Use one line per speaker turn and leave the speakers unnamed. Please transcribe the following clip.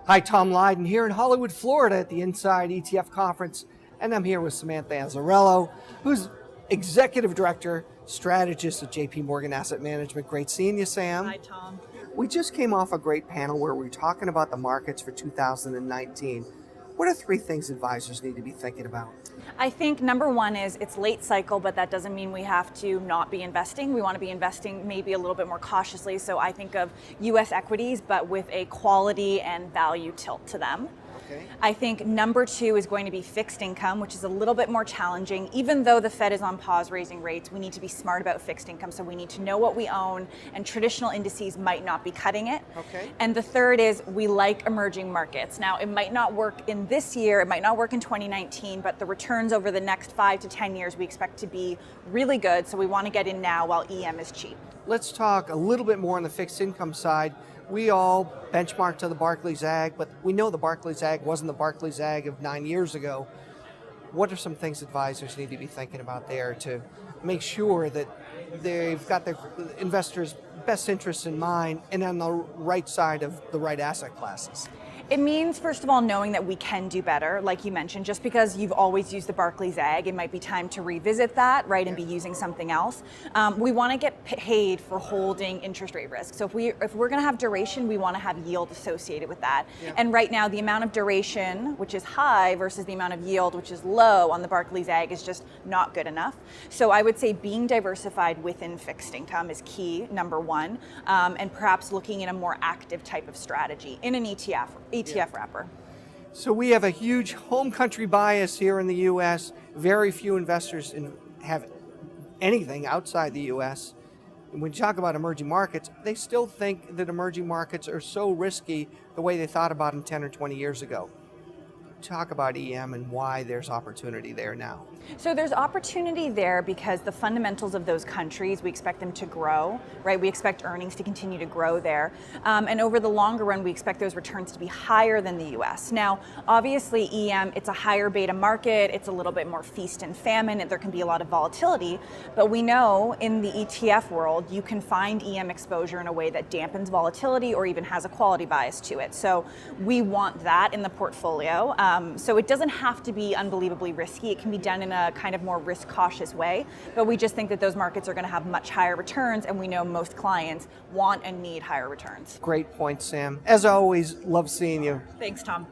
Hi, Tom Lydon here in Hollywood, Florida at the Inside ETF conference, and I'm here with Samantha Azzarello, who's Executive Director, Strategist at JPMorgan Asset Management. Great seeing you, Sam.
Hi, Tom.
We just came off a great panel where we were talking about the markets for 2019. What are three things advisors need to be thinking about?
I think number one is it's late cycle, but that doesn't mean we have to not be investing. We want to be investing maybe a little bit more cautiously. So I think of US equities, but with a quality and value tilt to them.
Okay.
I think number two is going to be fixed income, which is a little bit more challenging. Even though the Fed is on pause raising rates, we need to be smart about fixed income. So we need to know what we own, and traditional indices might not be cutting it.
Okay.
And the third is we like emerging markets. Now, it might not work in this year, it might not work in 2019, but the returns over the next 5 to 10 years we expect to be really good. So we want to get in now while EM is cheap.
Let's talk a little bit more on the fixed income side. We all benchmark to the Barclays Agg, but we know the Barclays Agg wasn't the Barclays Agg of 9 years ago. What are some things advisors need to be thinking about there to make sure that they've got their investors' best interests in mind and on the right side of the right asset classes?
It means, first of all, knowing that we can do better, like you mentioned. Just because you've always used the Barclays Agg, it might be time to revisit that, right, and be using something else. We want to get paid for holding interest rate risk. So if we're going to have duration, we want to have yield associated with that.
Yeah.
And right now, the amount of duration, which is high, versus the amount of yield, which is low on the Barclays Agg, is just not good enough. So I would say being diversified within fixed income is key, number one, and perhaps looking in a more active type of strategy in an ETF wrapper.
So we have a huge home country bias here in the U.S. Very few investors have anything outside the U.S. And when you talk about emerging markets, they still think that emerging markets are so risky the way they thought about them 10 or 20 years ago. Talk about EM and why there's opportunity there now.
So there's opportunity there because the fundamentals of those countries, we expect them to grow, right? We expect earnings to continue to grow there. And over the longer run, we expect those returns to be higher than the US. Now, obviously EM, it's a higher beta market, it's a little bit more feast and famine, and there can be a lot of volatility, but we know in the ETF world, you can find EM exposure in a way that dampens volatility or even has a quality bias to it. So we want that in the portfolio. So it doesn't have to be unbelievably risky. It can be done in a kind of more risk cautious way, but we just think that those markets are going to have much higher returns, and we know most clients want and need higher returns.
Great point, Sam. As always, love seeing you.
Thanks, Tom.